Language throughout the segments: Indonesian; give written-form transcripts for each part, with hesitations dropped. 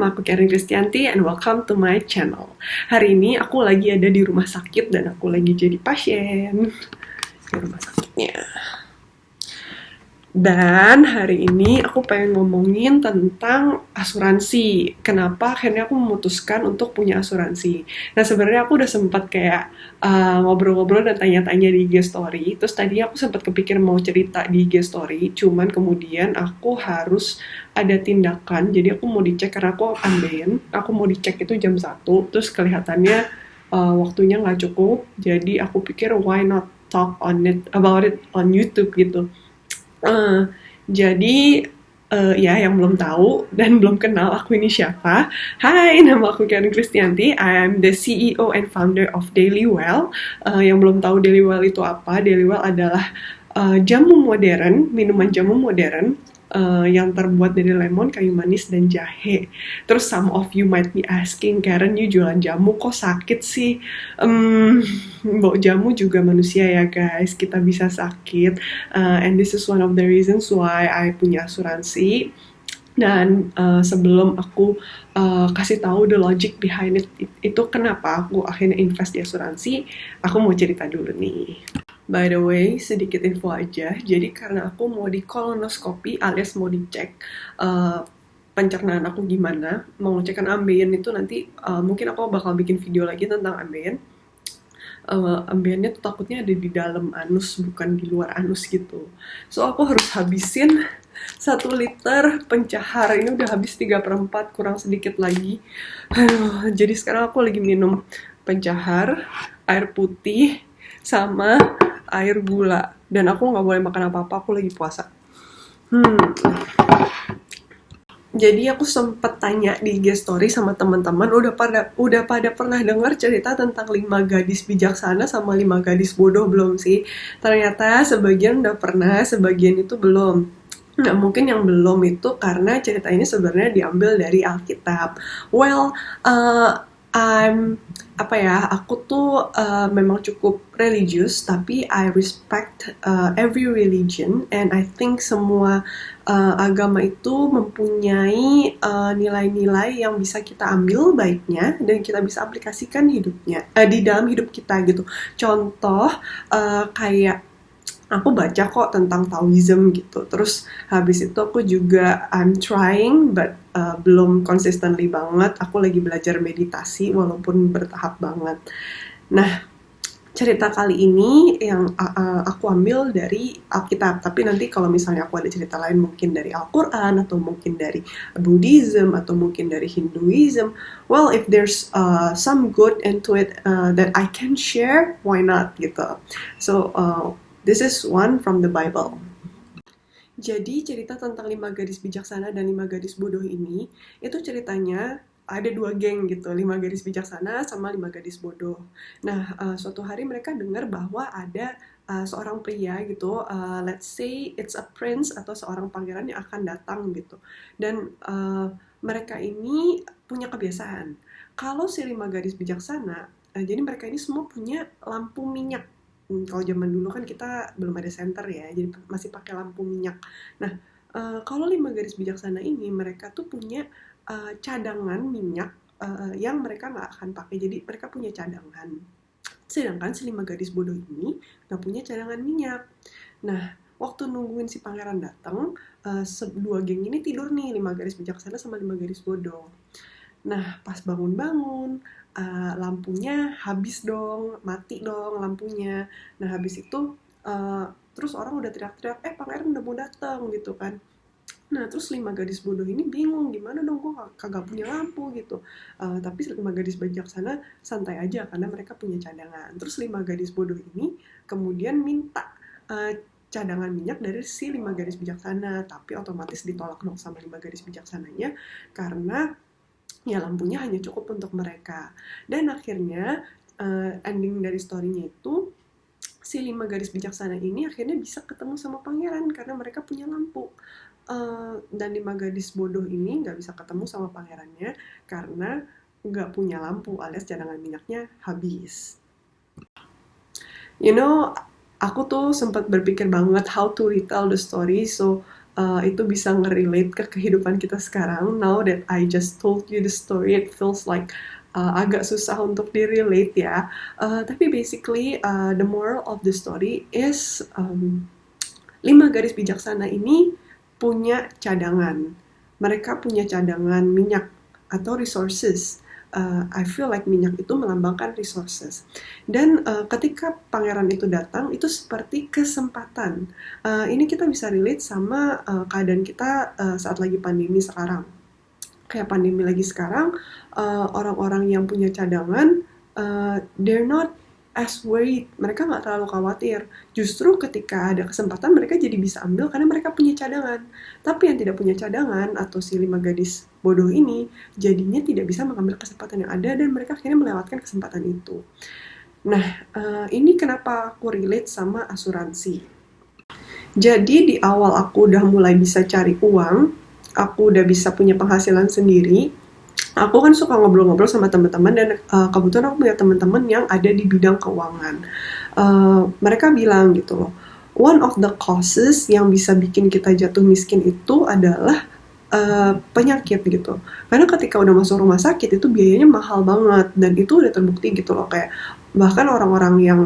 nama aku Karen Kristianti and welcome to my channel. Hari ini aku lagi ada di rumah sakit dan aku lagi jadi pasien di rumah sakitnya. Dan hari ini aku pengen ngomongin tentang asuransi. Kenapa akhirnya aku memutuskan untuk punya asuransi. Nah sebenarnya aku udah sempat kayak ngobrol-ngobrol dan tanya-tanya di IG story. Terus tadi aku sempat kepikir mau cerita di IG story. Cuman kemudian aku harus ada tindakan. Jadi aku mau dicek karena aku ambeien. Aku mau dicek itu jam 1. Terus kelihatannya waktunya nggak cukup. Jadi aku pikir why not talk about it on YouTube gitu. Jadi ya yang belum tahu dan belum kenal aku ini siapa. Hai, nama aku Karen Kristianti. I'm the CEO and founder of Daily Well. Yang belum tahu Daily Well itu apa? Daily Well adalah minuman jamu modern yang terbuat dari lemon, kayu manis, dan jahe. Terus some of you might be asking, Karen, you jualan jamu kok sakit sih? Bawa jamu juga manusia ya guys, kita bisa sakit. And this is one of the reasons why I punya asuransi. Dan sebelum aku kasih tahu the logic behind it, itu kenapa aku akhirnya invest di asuransi, aku mau cerita dulu nih. By the way, sedikit info aja. Jadi karena aku mau di kolonoskopi alias mau dicek pencernaan aku gimana, mau ngecekkan ambeien itu nanti mungkin aku bakal bikin video lagi tentang ambeien. Ambeiennya tuh takutnya ada di dalam anus, bukan di luar anus gitu. So aku harus habisin 1 liter pencahar. Ini udah habis 3/4, kurang sedikit lagi. Jadi sekarang aku lagi minum pencahar, air putih, sama air gula. Dan aku nggak boleh makan apa-apa, aku lagi puasa. Jadi aku sempet tanya di IG story sama teman-teman, udah pada pernah dengar cerita tentang 5 gadis bijaksana sama 5 gadis bodoh belum sih? Ternyata sebagian udah pernah, sebagian itu belum. Nah, mungkin yang belum itu karena cerita ini sebenarnya diambil dari Alkitab. Well, aku tuh memang cukup religious, tapi I respect every religion, and I think semua agama itu mempunyai nilai-nilai yang bisa kita ambil baiknya dan kita bisa aplikasikan di dalam hidup kita gitu. Contoh kayak aku baca kok tentang Taoism gitu. Terus habis itu aku juga I'm trying but belum consistently banget. Aku lagi belajar meditasi walaupun bertahap banget. Nah, cerita kali ini yang aku ambil dari Alkitab. Tapi nanti kalau misalnya aku ada cerita lain mungkin dari Al-Quran atau mungkin dari Buddhism atau mungkin dari Hinduism. Well, if there's some good into it that I can share, why not gitu. So, this is one from the Bible. Jadi cerita tentang 5 gadis bijaksana dan 5 gadis bodoh ini, itu ceritanya ada 2 geng gitu, 5 gadis bijaksana sama 5 gadis bodoh. Nah, suatu hari mereka dengar bahwa ada seorang pria gitu, let's say it's a prince atau seorang pangeran yang akan datang gitu. Dan mereka ini punya kebiasaan. Kalau si 5 gadis bijaksana, jadi mereka ini semua punya lampu minyak. Kalau zaman dulu kan kita belum ada senter ya, jadi masih pakai lampu minyak. Nah, kalau 5 gadis bijaksana ini, mereka tuh punya cadangan minyak yang mereka nggak akan pakai, jadi mereka punya cadangan. Sedangkan si 5 gadis bodoh ini nggak punya cadangan minyak. Nah, waktu nungguin si pangeran datang, 2 geng ini tidur nih, 5 gadis bijaksana sama 5 gadis bodoh. Nah, pas bangun-bangun, lampunya habis dong, mati dong lampunya. Nah, habis itu terus orang udah teriak-teriak, pangeran udah mau datang gitu kan. Nah, terus 5 gadis bodoh ini bingung, gimana dong, gue kagak punya lampu gitu. Tapi 5 gadis bijaksana santai aja karena mereka punya cadangan. Terus 5 gadis bodoh ini kemudian minta cadangan minyak dari si 5 gadis bijaksana, tapi otomatis ditolak dong sama 5 gadis bijaksananya karena ya lampunya hanya cukup untuk mereka. Dan akhirnya ending dari story-nya itu si 5 gadis bijaksana ini akhirnya bisa ketemu sama pangeran karena mereka punya lampu. Dan 5 gadis bodoh ini nggak bisa ketemu sama pangerannya karena nggak punya lampu alias cadangan minyaknya habis. You know, aku tuh sempat berpikir banget how to retell the story. So itu bisa nge-relate ke kehidupan kita sekarang. Now that I just told you the story, it feels like agak susah untuk di-relate ya. Tapi basically the moral of the story is 5 gadis bijaksana ini punya cadangan. Mereka punya cadangan minyak atau resources. I feel like minyak itu melambangkan resources. Dan ketika pangeran itu datang, itu seperti kesempatan. Ini kita bisa relate sama keadaan kita saat lagi pandemi sekarang. Kayak pandemi lagi sekarang, orang-orang yang punya cadangan, they're not as worried. Mereka nggak terlalu khawatir. Justru ketika ada kesempatan, mereka jadi bisa ambil karena mereka punya cadangan. Tapi yang tidak punya cadangan, atau si 5 gadis bodoh ini, jadinya tidak bisa mengambil kesempatan yang ada, dan mereka akhirnya melewatkan kesempatan itu. Nah, ini kenapa aku relate sama asuransi. Jadi di awal aku udah mulai bisa cari uang, aku udah bisa punya penghasilan sendiri, aku kan suka ngobrol-ngobrol sama teman-teman, dan kebetulan aku punya teman-teman yang ada di bidang keuangan. Mereka bilang gitu loh, one of the causes yang bisa bikin kita jatuh miskin itu adalah penyakit gitu. Karena ketika udah masuk rumah sakit itu biayanya mahal banget, dan itu udah terbukti gitu loh, kayak bahkan orang-orang yang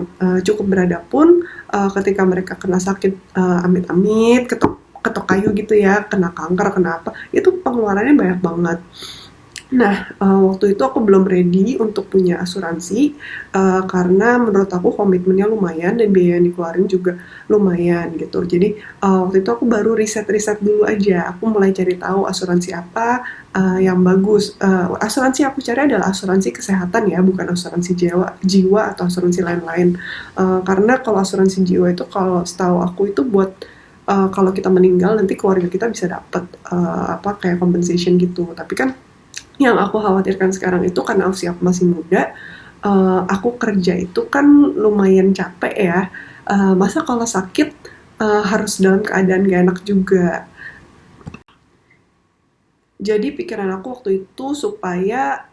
cukup berada pun ketika mereka kena sakit amit-amit, ketok kayu gitu ya, kena kanker, kena apa, itu pengeluarannya banyak banget. Nah, waktu itu aku belum ready untuk punya asuransi, karena menurut aku komitmennya lumayan dan biaya yang dikeluarin juga lumayan gitu. Jadi waktu itu aku baru riset-riset dulu aja. Aku mulai cari tahu asuransi apa yang bagus. Asuransi aku cari adalah asuransi kesehatan ya, bukan asuransi jiwa atau asuransi lain-lain. Karena kalau asuransi jiwa itu, kalau setahu aku itu buat kalau kita meninggal nanti keluarga kita bisa dapat kayak compensation gitu. Tapi kan yang aku khawatirkan sekarang itu karena usia aku masih muda, aku kerja itu kan lumayan capek ya. Masa kalau sakit harus dalam keadaan gak enak juga. Jadi pikiran aku waktu itu supaya,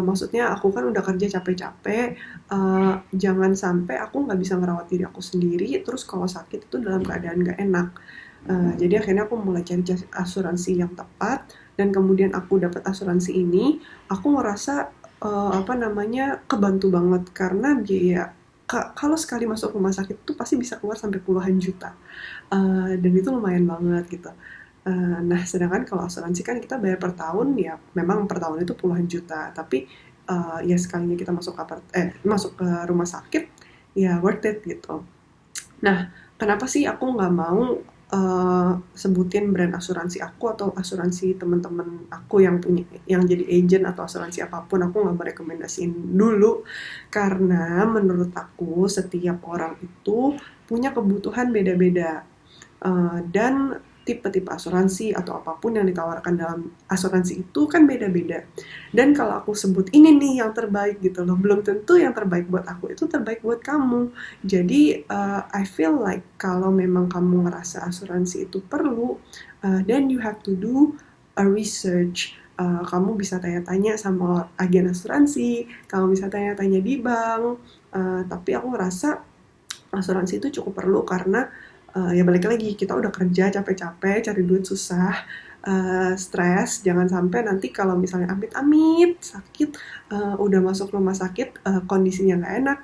maksudnya aku kan udah kerja capek-capek, jangan sampai aku nggak bisa ngerawat diri aku sendiri, terus kalau sakit itu dalam keadaan gak enak. Jadi akhirnya aku mulai cari asuransi yang tepat, dan kemudian aku dapat asuransi ini, aku ngerasa kebantu banget karena biaya kalau sekali masuk rumah sakit itu pasti bisa keluar sampai puluhan juta, dan itu lumayan banget gitu. Nah, sedangkan kalau asuransi kan kita bayar per tahun, ya memang per tahun itu puluhan juta, tapi ya sekalinya kita masuk ke rumah sakit, ya worth it gitu. Nah, kenapa sih aku nggak mau sebutin brand asuransi aku atau asuransi teman-teman aku yang jadi agent atau asuransi apapun, aku nggak merekomendasiin dulu, karena menurut aku setiap orang itu punya kebutuhan beda-beda, dan tipe-tipe asuransi atau apapun yang ditawarkan dalam asuransi itu kan beda-beda. Dan kalau aku sebut ini nih yang terbaik gitu loh, belum tentu yang terbaik buat aku itu terbaik buat kamu. Jadi I feel like kalau memang kamu ngerasa asuransi itu perlu, then you have to do a research. Kamu bisa tanya-tanya sama agen asuransi, kamu bisa tanya-tanya di bank, tapi aku ngerasa asuransi itu cukup perlu karena ya balik lagi, kita udah kerja capek-capek, cari duit susah, stres, jangan sampai nanti kalau misalnya amit-amit sakit, udah masuk rumah sakit, kondisinya nggak enak,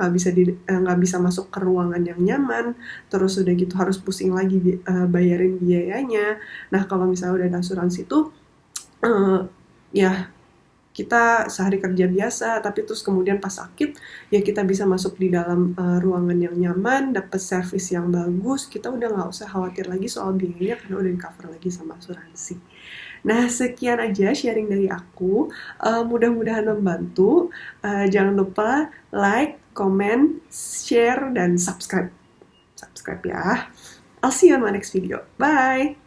nggak bisa masuk ke ruangan yang nyaman, terus udah gitu harus pusing lagi bayarin biayanya. Nah, kalau misalnya udah ada asuransi itu, ya kita sehari kerja biasa, tapi terus kemudian pas sakit, ya kita bisa masuk di dalam ruangan yang nyaman, dapat servis yang bagus, kita udah nggak usah khawatir lagi soal biayanya karena udah di-cover lagi sama asuransi. Nah, sekian aja sharing dari aku, mudah-mudahan membantu. Jangan lupa like, comment, share, dan subscribe ya. I'll see you on my next video. Bye!